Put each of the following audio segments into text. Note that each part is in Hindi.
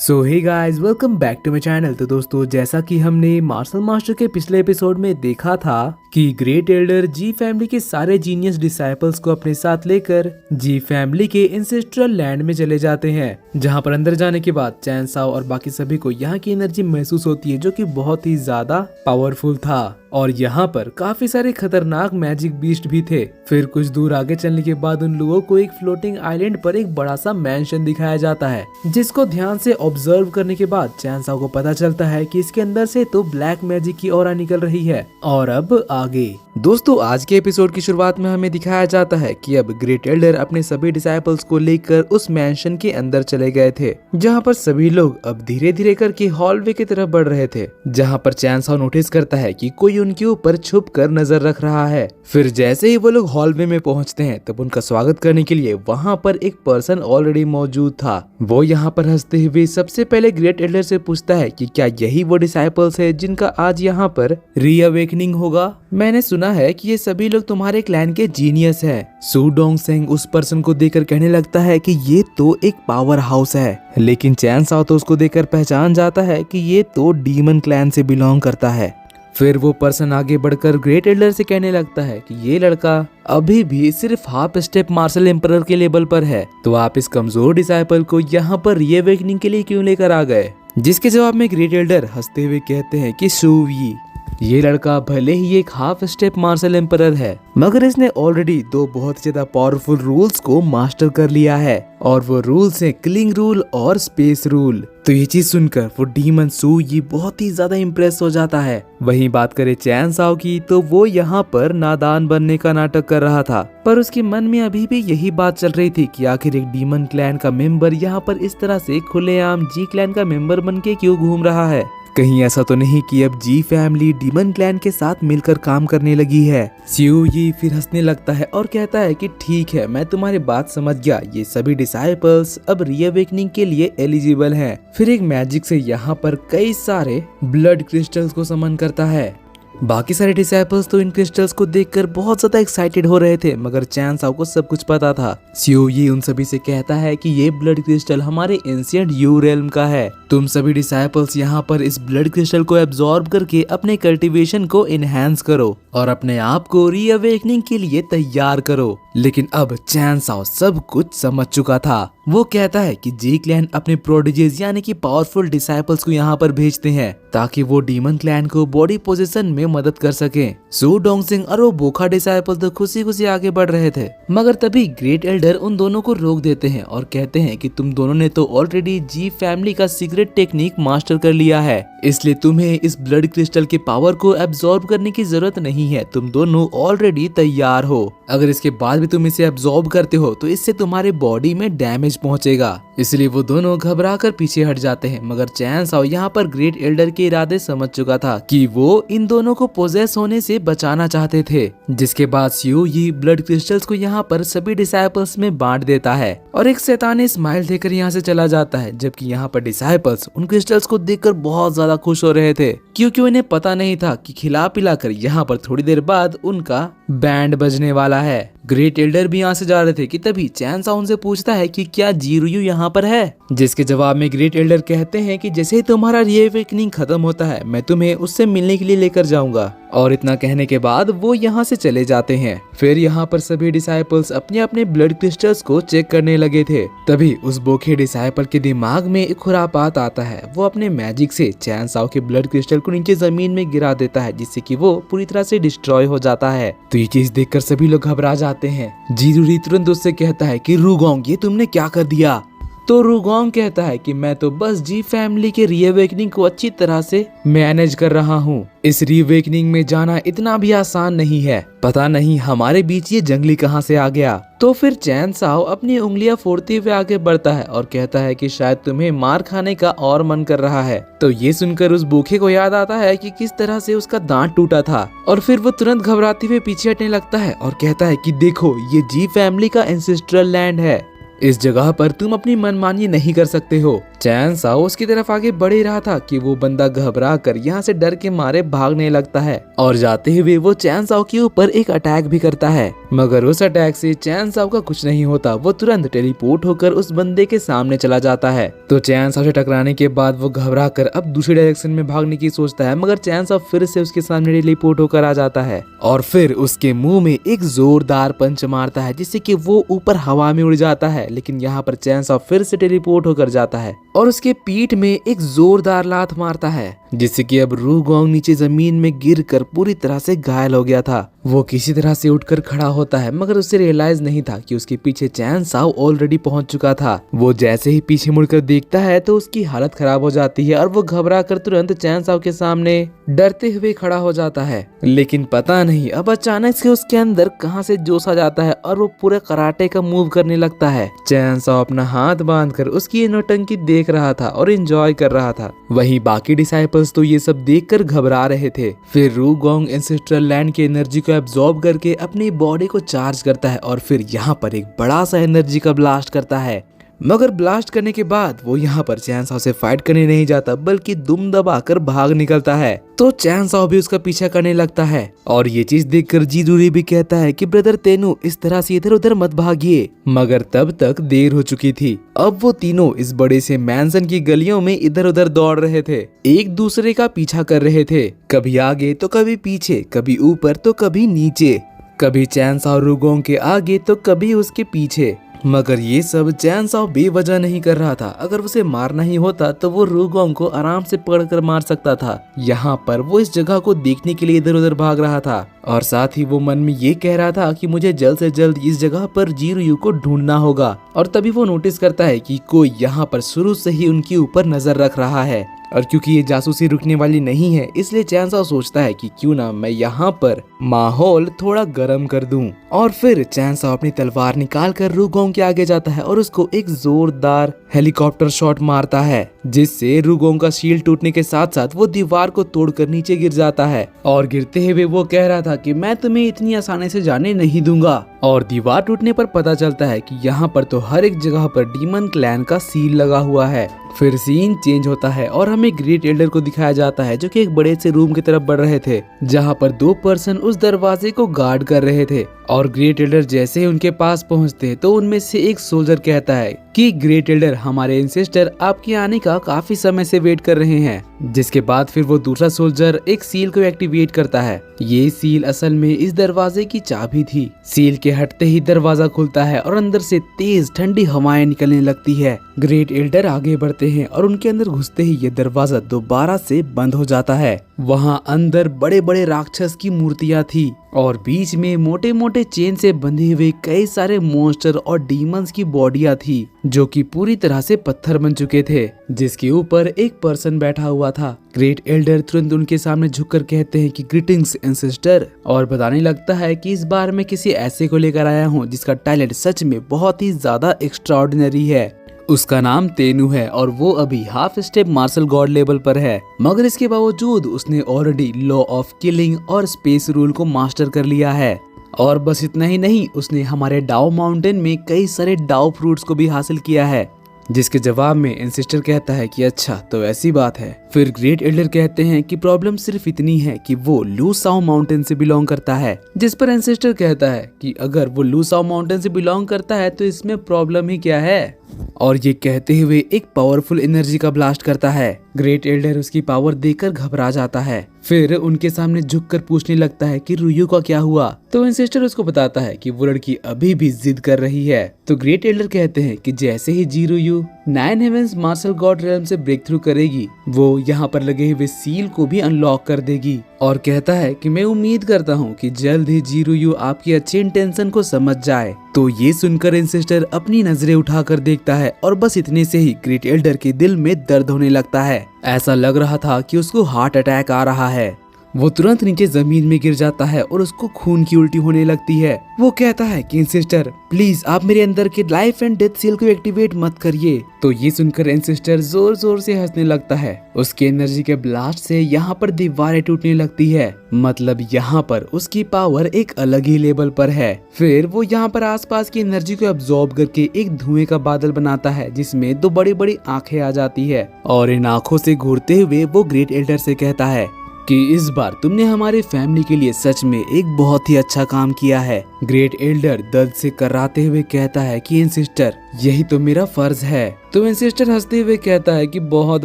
So hey guys, welcome back to my channel. तो दोस्तों, जैसा कि हमने मार्शल मास्टर के पिछले एपिसोड में देखा था कि ग्रेट एल्डर जी फैमिली के सारे जीनियस डिसाइपल्स को अपने साथ लेकर जी फैमिली के इंसेस्ट्रल लैंड में चले जाते हैं, जहां पर अंदर जाने के बाद चैन साओ और बाकी सभी को यहाँ की एनर्जी महसूस होती है, जो कि बहुत ही ज्यादा पावरफुल था। और यहाँ पर काफी सारे खतरनाक मैजिक बीस्ट भी थे। फिर कुछ दूर आगे चलने के बाद उन लोगों को एक फ्लोटिंग आइलैंड पर एक बड़ा सा मैंशन दिखाया जाता है, जिसको ध्यान से ऑब्जर्व करने के बाद चैन साओ को पता चलता है कि इसके अंदर से तो ब्लैक मैजिक की ऑरा निकल रही है। और अब आगे दोस्तों, आज के एपिसोड की शुरुआत में हमें दिखाया जाता है कि अब ग्रेट एल्डर अपने सभी डिसाइपल्स को लेकर उस मैंशन के अंदर चले गए थे, जहाँ पर सभी लोग अब धीरे धीरे करके हॉलवे की तरफ बढ़ रहे थे, जहाँ पर चैन साओ नोटिस करता है कि कोई उनके ऊपर छुप कर नजर रख रहा है। फिर जैसे ही वो लोग हॉलवे में पहुंचते हैं, तब उनका स्वागत करने के लिए वहाँ पर एक पर्सन ऑलरेडी मौजूद था। वो यहाँ पर हंसते हुए सबसे पहले ग्रेट एल्डर से पूछता है कि क्या यही वो डिसाइपल्स है जिनका आज यहाँ पर रीअवेकनिंग होगा। मैंने सुना है कि ये सभी लोग तुम्हारे क्लैन के जीनियस हैं। सू डोंगसेंग उस पर्सन को देखकर कहने लगता है कि ये तो एक पावर हाउस है, लेकिन चैन साओ तो उसको देखकर पहचान जाता है कि ये तो डीमन क्लैन से बिलोंग करता है। फिर वो पर्सन आगे बढ़कर ग्रेट एल्डर से कहने लगता है कि ये लड़का अभी भी सिर्फ हाफ स्टेप मार्शल एम्परर के लेवल पर है, तो आप इस कमजोर डिसाइपल को यहाँ पर रीअवेकनिंग के लिए क्यों लेकर आ गए। जिसके जवाब में ग्रेट एल्डर हंसते हुए कहते हैं कि सूवी, ये लड़का भले ही एक हाफ स्टेप मार्शल एम्परर है, मगर इसने ऑलरेडी दो बहुत ज्यादा पावरफुल रूल्स को मास्टर कर लिया है, और वो रूल्स हैं क्लिंग रूल और स्पेस रूल। तो ये चीज सुनकर वो डीमन सू ये बहुत ही ज्यादा इम्प्रेस हो जाता है। वहीं बात करें चैन साओ की, तो वो यहाँ पर नादान बनने का नाटक कर रहा था, पर उसके मन में अभी भी यही बात चल रही थी कि आखिर एक डीमन क्लैन का मेंबर यहाँ पर इस तरह से खुलेआम जी क्लैन का मेंबर बन के क्यों घूम रहा है। कहीं ऐसा तो नहीं कि अब जी फैमिली डीमन क्लैन के साथ मिलकर काम करने लगी है। स्यू ये फिर हंसने लगता है और कहता है कि ठीक है, मैं तुम्हारी बात समझ गया, ये सभी डिसाइपल्स अब रीअवेकनिंग के लिए एलिजिबल हैं। फिर एक मैजिक से यहाँ पर कई सारे ब्लड क्रिस्टल्स को समन करता है। बाकी सारे डिसाइपल्स तो इन क्रिस्टल्स को देखकर बहुत ज्यादा एक्साइटेड हो रहे थे, मगर चैन साओ को सब कुछ पता था। स्यू ये उन सभी से कहता है कि ये ब्लड क्रिस्टल हमारे एंशिएंट यू रेल्म का है। तुम सभी डिसाइपल्स यहाँ पर इस ब्लड क्रिस्टल को एब्जॉर्ब करके अपने कल्टीवेशन को इनहेंस करो और अपने आप को रीअवेकनिंग के लिए तैयार करो। लेकिन अब चैन साओ सब कुछ समझ चुका था। वो कहता है कि जी क्लैन अपने प्रोडिजीज यानी कि पावरफुल डिसाइपल्स को यहाँ पर भेजते हैं, ताकि वो डीमन क्लैन को बॉडी पोजीशन में मदद कर सके। सू डोंगसिंग और वो बोखा डिसाइपल तो खुशी खुशी आगे बढ़ रहे थे, मगर तभी ग्रेट एल्डर उन दोनों को रोक देते हैं और कहते हैं कि तुम दोनों ने तो ऑलरेडी जी फैमिली का सीक्रेट टेक्निक मास्टर कर लिया है, इसलिए तुम्हें इस ब्लड क्रिस्टल के पावर को एब्जॉर्ब करने की जरूरत नहीं है। तुम दोनों ऑलरेडी तैयार हो। अगर इसके बाद भी तुम इसे एब्जॉर्ब करते हो तो इससे तुम्हारे बॉडी में डैमेज पहुंचेगा। इसलिए वो दोनों घबरा कर पीछे हट जाते हैं, मगर चैन साओ यहाँ पर ग्रेट एल्डर के इरादे समझ चुका था कि वो इन दोनों को पोजेस होने से बचाना चाहते थे। जिसके बाद स्यू ये ब्लड क्रिस्टल्स को यहाँ पर सभी डिसाइपल्स में बांट देता है और एक शैतानी स्माइल देकर यहाँ से चला जाता है। जबकि यहाँ पर डिसाइपल्स उन क्रिस्टल्स को देखकर बहुत ज्यादा खुश हो रहे थे, क्योंकि उन्हें पता नहीं था कि खिला पिला कर यहाँ पर थोड़ी देर बाद उनका बैंड बजने वाला है। ग्रेट एल्डर भी यहाँ से जा रहे थे कि तभी चैन साओ उनसे पूछता है कि क्या जीरुयू यहाँ पर है। जिसके जवाब में ग्रेट एल्डर कहते हैं कि जैसे ही तुम्हारा रीअवेकनिंग खत्म होता है, मैं तुम्हें उससे मिलने के लिए लेकर जाऊंगा। और इतना कहने के बाद वो यहाँ से चले जाते हैं। फिर यहाँ पर सभी डिसाइपल्स अपने अपने ब्लड क्रिस्टल्स को चेक करने लगे थे। तभी उस बोखे डिसाइपल के दिमाग में एक खुरापात आता है। वो अपने मैजिक से चैन साओ के ब्लड क्रिस्टल को नीचे जमीन में गिरा देता है, जिससे कि वो पूरी तरह से डिस्ट्रॉय हो जाता है। तो ये चीज देखकर सभी लोग घबरा जाते हैं। जीरुरी तुरंत उससे कहता है कि रुगोंग, ये तुमने क्या कर दिया। तो रुगोंग कहता है कि मैं तो बस जी फैमिली के रीअवेकनिंग को अच्छी तरह से मैनेज कर रहा हूँ। इस रीअवेकनिंग में जाना इतना भी आसान नहीं है। पता नहीं हमारे बीच ये जंगली कहाँ से आ गया। तो फिर चैन साओ अपनी उंगलियां फोड़ते हुए आगे बढ़ता है और कहता है कि शायद तुम्हें मार खाने का और मन कर रहा है। तो ये सुनकर उस भूखे को याद आता है कि किस तरह से उसका दांत टूटा था, और फिर वो तुरंत घबराते हुए पीछे हटने लगता है और कहता है कि देखो, ये जी फैमिली का एंसेस्ट्रल लैंड है। इस जगह पर तुम अपनी मनमानी नहीं कर सकते हो। चैन साओ उसकी तरफ आगे बढ़ ही रहा था कि वो बंदा घबरा कर यहाँ से डर के मारे भागने लगता है और जाते हुए वो चैन साओ के ऊपर एक अटैक भी करता है, मगर उस अटैक से चैन साओ का कुछ नहीं होता। वो तुरंत टेलीपोर्ट होकर उस बंदे के सामने चला जाता है। तो चैन साओ से टकराने के बाद वो घबरा कर अब दूसरी डायरेक्शन में भागने की सोचता है, मगर चैन साओ फिर से उसके सामने टेलीपोर्ट होकर आ जाता है और फिर उसके मुंह में एक जोरदार पंच मारता है जिससे कि वो ऊपर हवा में उड़ जाता है। लेकिन यहाँ पर चैन साओ फिर से टेलीपोर्ट होकर जाता है और उसके पीठ में एक जोरदार लात मारता है जिससे कि अब रूगोंग नीचे जमीन में गिरकर पूरी तरह से घायल हो गया था। वो किसी तरह से उठकर खड़ा होता है, मगर उसे रियलाइज नहीं था कि उसके पीछे चैन साओ ऑलरेडी पहुंच चुका था। वो जैसे ही पीछे मुड़कर देखता है तो उसकी हालत खराब हो जाती है और वो घबरा कर तुरंत चैन साओ के सामने डरते हुए खड़ा हो जाता है। लेकिन पता नहीं अब अचानक से उसके अंदर कहां से जोश आ जाता है और वो पूरे कराटे का मूव करने लगता है। चैन साओ अपना हाथ बांधकर उसकी नौटंकी देख रहा था और एंजॉय कर रहा था। वहीं बाकी डिसाइपल्स तो ये सब देखकर घबरा रहे थे। फिर रूगोंग एंसेस्ट्रल लैंड की एनर्जी को एब्जॉर्ब करके अपनी बॉडी को चार्ज करता है और फिर यहाँ पर एक बड़ा सा एनर्जी का ब्लास्ट करता है। मगर ब्लास्ट करने के बाद वो यहाँ पर चैन साओ से फाइट करने नहीं जाता, बल्कि दुम दबाकर भाग निकलता है। तो चैन साओ भी उसका पीछा करने लगता है और ये चीज देखकर जीजूरी भी कहता है कि ब्रदर तेनू इस तरह से इधर उधर मत भागिए। मगर तब तक देर हो चुकी थी। अब वो तीनों इस बड़े से मैंसन की गलियों में इधर उधर दौड़ रहे थे, एक दूसरे का पीछा कर रहे थे, कभी आगे तो कभी पीछे, कभी ऊपर तो कभी नीचे, कभी चैन साओ रूगोंग के आगे तो कभी उसके पीछे। मगर ये सब चैन साओ बेवजह नहीं कर रहा था। अगर उसे मारना ही होता तो वो रूगोंग को आराम से पकड़कर मार सकता था। यहाँ पर वो इस जगह को देखने के लिए इधर उधर भाग रहा था और साथ ही वो मन में ये कह रहा था कि मुझे जल्द से जल्द इस जगह पर जीरुयू को ढूंढना होगा। और तभी वो नोटिस करता है कि कोई यहाँ पर शुरू से ही उनके ऊपर नजर रख रहा है और क्योंकि ये जासूसी रुकने वाली नहीं है, इसलिए चैन साओ सोचता है कि क्यों ना मैं यहाँ पर माहौल थोड़ा गर्म कर दूं। और फिर चैन साओ अपनी तलवार निकाल कर रूगोंग के आगे जाता है और उसको एक जोरदार हेलीकॉप्टर शॉट मारता है, जिससे रूगोंग का शील्ड टूटने के साथ साथ वो दीवार को तोड़कर नीचे गिर जाता है। और गिरते हुए वो कह रहा था कि मैं तुम्हें इतनी आसानी से जाने नहीं दूंगा। और दीवार टूटने पर पता चलता है कि यहाँ पर तो हर एक जगह पर डीमन क्लैन का सील लगा हुआ है। फिर सीन चेंज होता है और हमें ग्रेट एल्डर को दिखाया जाता है जो कि एक बड़े से रूम की तरफ बढ़ रहे थे, जहाँ पर 2 पर्सन उस दरवाजे को गार्ड कर रहे थे। और ग्रेट एल्डर जैसे ही उनके पास पहुँचते तो उनमें से एक सोल्जर कहता है कि ग्रेट एल्डर हमारे एंसेस्टर आपके आने का काफी समय से वेट कर रहे हैं। जिसके बाद फिर वो दूसरा सोल्जर एक सील को एक्टिवेट करता है। ये सील असल में इस दरवाजे की चाबी थी। सील के हटते ही दरवाजा खुलता है और अंदर से तेज ठंडी हवाएं निकलने लगती है। ग्रेट एल्डर आगे बढ़ते हैं और उनके अंदर घुसते ही ये दरवाजा दोबारा से बंद हो जाता है। वहाँ अंदर बड़े बड़े राक्षस की मूर्तियाँ थी और बीच में मोटे मोटे चेन से बंधे हुए कई सारे मॉन्स्टर और डीमंस की बॉडियां थी जो कि पूरी तरह से पत्थर बन चुके थे, जिसके ऊपर एक पर्सन बैठा हुआ था। ग्रेट एल्डर तुरंत उनके सामने झुककर कहते हैं कि ग्रीटिंग्स एंसेस्टर, और बताने लगता है कि इस बार मैं किसी ऐसे को लेकर आया हूँ जिसका टैलेंट सच में बहुत ही ज्यादा एक्स्ट्राऑर्डिनरी है। उसका नाम तेनू है और वो अभी half step martial god level पर है, मगर इसके बावजूद उसने ऑलरेडी लॉ ऑफ किलिंग और स्पेस रूल को मास्टर कर लिया है। और बस इतना ही नहीं, उसने हमारे डाओ माउंटेन में कई सारे डाओ फ्रूट्स को भी हासिल किया है। जिसके जवाब में एंसेस्टर कहता है कि अच्छा तो ऐसी बात है। फिर ग्रेट एल्डर कहते हैं कि प्रॉब्लम सिर्फ इतनी है कि वो लूसाओ माउंटेन से बिलोंग करता है। जिस पर एंसेस्टर कहता है कि अगर वो लूसाओ माउंटेन से बिलोंग करता है तो इसमें प्रॉब्लम ही क्या है। और ये कहते हुए एक पावरफुल एनर्जी का ब्लास्ट करता है। ग्रेट एल्डर उसकी पावर देखकर घबरा जाता है। फिर उनके सामने झुककर पूछने लगता है कि रुयू का क्या हुआ। तो एंसेस्टर उसको बताता है कि वो लड़की अभी भी जिद कर रही है। तो ग्रेट एल्डर कहते हैं कि जैसे ही जीरुयू 9 हेवेंस मार्शल गॉड रेल्म से ब्रेक थ्रू करेगी, वो यहाँ पर लगे हुए सील को भी अनलॉक कर देगी। और कहता है कि मैं उम्मीद करता हूँ कि जल्द ही जीरुयू आपकी अच्छी इंटेंशन को समझ जाए। तो ये सुनकर एंसेस्टर अपनी नजरें उठाकर देखता है और बस इतने से ही ग्रेट एल्डर के दिल में दर्द होने लगता है। ऐसा लग रहा था कि उसको हार्ट अटैक आ रहा है। वो तुरंत नीचे जमीन में गिर जाता है और उसको खून की उल्टी होने लगती है। वो कहता है कि एंसेस्टर प्लीज आप मेरे अंदर के लाइफ एंड डेथ सेल को एक्टिवेट मत करिए। तो ये सुनकर एंसेस्टर जोर जोर से हंसने लगता है। उसके एनर्जी के ब्लास्ट से यहाँ पर दीवारें टूटने लगती है, मतलब यहाँ पर उसकी पावर एक अलग ही लेवल पर है। फिर वो यहाँ पर आसपास की एनर्जी को अब्सॉर्ब करके एक धुएं का बादल बनाता है जिसमें दो बड़ी बड़ी आंखें आ जाती है और इन आंखों से घूरते हुए वो ग्रेट एल्डर से कहता है कि इस बार तुमने हमारी फैमिली के लिए सच में एक बहुत ही अच्छा काम किया है। ग्रेट एल्डर दर्द से कराते हुए कहता है कि एंसेस्टर यही तो मेरा फर्ज है। तो एंसेस्टर हंसते हुए कहता है कि बहुत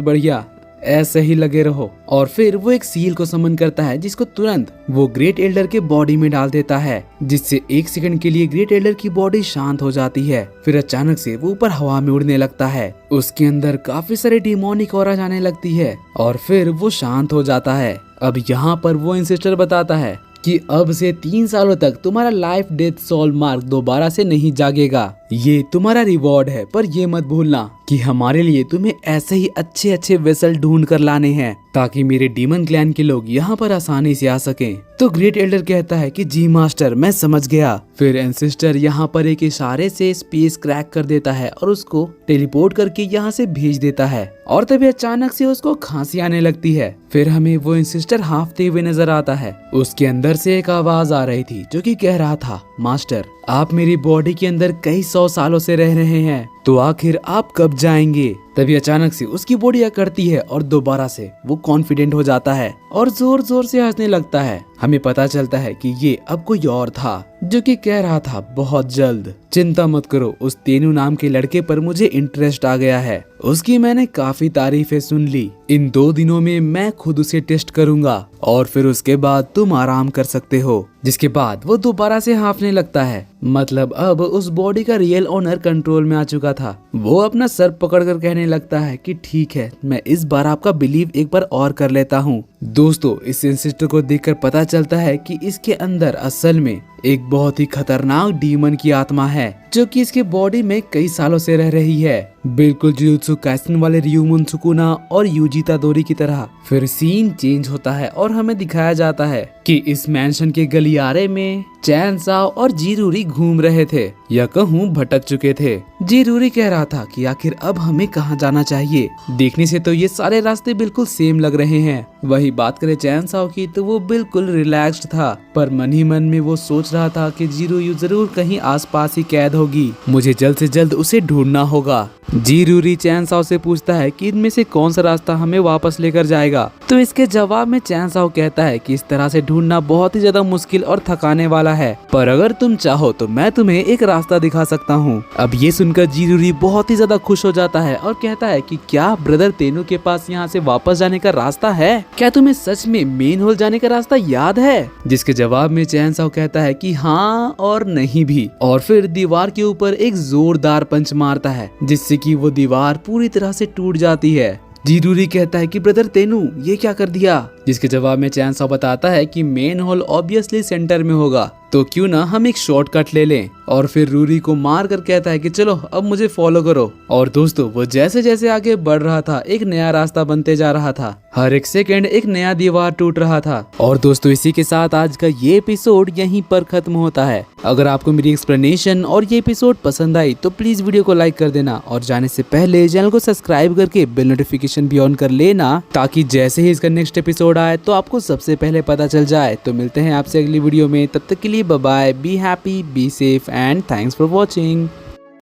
बढ़िया, ऐसे ही लगे रहो। और फिर वो एक सील को समन करता है जिसको तुरंत वो ग्रेट एल्डर के बॉडी में डाल देता है, जिससे एक सेकंड के लिए ग्रेट एल्डर की बॉडी शांत हो जाती है। फिर अचानक से वो ऊपर हवा में उड़ने लगता है। उसके अंदर काफी सारी डिमोनिक ऑरा जाने लगती है और फिर वो शांत हो जाता है। अब यहाँ पर वो एंसेस्टर बताता है कि अब से 3 सालों तक तुम्हारा लाइफ डेथ सोल मार्क दोबारा से नहीं जागेगा। ये तुम्हारा रिवॉर्ड है, पर ये मत भूलना कि हमारे लिए तुम्हें ऐसे ही अच्छे अच्छे वेसल ढूंढ कर लाने हैं ताकि मेरे डीमन क्लैन के लोग यहाँ पर आसानी से आ सकें। तो ग्रेट एल्डर कहता है कि जी मास्टर, मैं समझ गया। फिर एंसेस्टर यहाँ पर एक इशारे से स्पेस क्रैक कर देता है और उसको टेलीपोर्ट करके यहाँ से भेज देता है और तभी अचानक से उसको खांसी आने लगती है। फिर हमें वो एंसेस्टर हांफते हुए नजर आता है। उसके अंदर से एक आवाज आ रही थी जो कि कह रहा था, मास्टर आप मेरी बॉडी के अंदर कई 100 सालों से रह रहे हैं, तो आखिर आप कब जाएंगे। तभी अचानक से उसकी बॉडी अकड़ती है और दोबारा से वो कॉन्फिडेंट हो जाता है और जोर जोर से हंसने लगता है। हमें पता चलता है कि ये अब कोई और था जो कि कह रहा था, बहुत जल्द, चिंता मत करो, उस तेनू नाम के लड़के पर मुझे इंटरेस्ट आ गया है। उसकी मैंने काफी तारीफें सुन ली। इन 2 दिनों में मैं खुद उसे टेस्ट करूंगा और फिर उसके बाद तुम आराम कर सकते हो। जिसके बाद वो दोबारा से हाँफने लगता है, मतलब अब उस बॉडी का रियल ओनर कंट्रोल में आ चुका था। वो अपना सर पकड़कर कहने लगता है कि ठीक है, मैं इस बार आपका बिलीव एक बार और कर लेता हूँ। दोस्तों, इस एंसेस्टर को देखकर पता चलता है कि इसके अंदर असल में एक बहुत ही खतरनाक डीमन की आत्मा है जो कि इसके बॉडी में कई सालों से रह रही है, बिल्कुल जुजुत्सु काइसेन वाले रियुमुन सुकुना और यूजी इतादोरी की तरह। फिर सीन चेंज होता है और हमें दिखाया जाता है कि इस मैंशन के गलियारे में चैन साओ और जीरूरी घूम रहे थे, या कहूँ भटक चुके थे। जीरूरी कह रहा था कि आखिर अब हमें कहाँ जाना चाहिए। देखने से तो ये सारे रास्ते बिल्कुल सेम लग रहे हैं। वही बात करें चैन साओ की तो वो बिल्कुल रिलैक्स्ड था, पर मन ही मन में वो सोच रहा था कि जीरूरी जरूर कहीं आसपास ही कैद होगी, मुझे जल्द से जल्द उसे ढूंढना होगा। जीरूरी चैन साओ से पूछता है कि इनमें से कौन सा रास्ता हमें वापस लेकर जाएगा। तो इसके जवाब में चैन साओ कहता है कि इस तरह से ढूंढना बहुत ही ज्यादा मुश्किल और थकाने वाला है, पर अगर तुम चाहो तो मैं तुम्हें एक रास्ता दिखा सकता हूँ। अब ये सुनकर जीरूरी बहुत ही ज्यादा खुश हो जाता है और कहता है कि क्या ब्रदर तेनू के पास यहाँ से वापस जाने का रास्ता है? क्या तुम्हें सच में मेन होल जाने का रास्ता याद है? जिसके जवाब में चैन साओ कहता है कि हाँ और नहीं भी, और फिर दीवार के ऊपर एक जोरदार पंच मारता है जिससे कि वो दीवार पूरी तरह से टूट जाती है। जीरूरी कहता है कि ब्रदर तेनू ये क्या कर दिया? जिसके जवाब में चैन साओ बताता है कि मेन होल ऑब्वियसली सेंटर में होगा, तो क्यों ना हम एक शॉर्टकट ले लें। और फिर रूरी को मार कर कहता है कि चलो अब मुझे फॉलो करो। और दोस्तों, वो जैसे जैसे आगे बढ़ रहा था एक नया रास्ता बनते जा रहा था, हर एक सेकंड एक नया दीवार टूट रहा था। और दोस्तों, इसी के साथ आज का ये एपिसोड यहीं पर खत्म होता है। अगर आपको मेरी एक्सप्लेनेशन और ये एपिसोड पसंद आई तो प्लीज वीडियो को लाइक कर देना और जाने से पहले चैनल को सब्सक्राइब करके बेल नोटिफिकेशन भी ऑन कर लेना, ताकि जैसे ही इसका नेक्स्ट एपिसोड आए तो आपको सबसे पहले पता चल जाए। तो मिलते हैं आपसे अगली वीडियो में, तब तक के लिए bye bye, be happy, be safe and thanks for watching.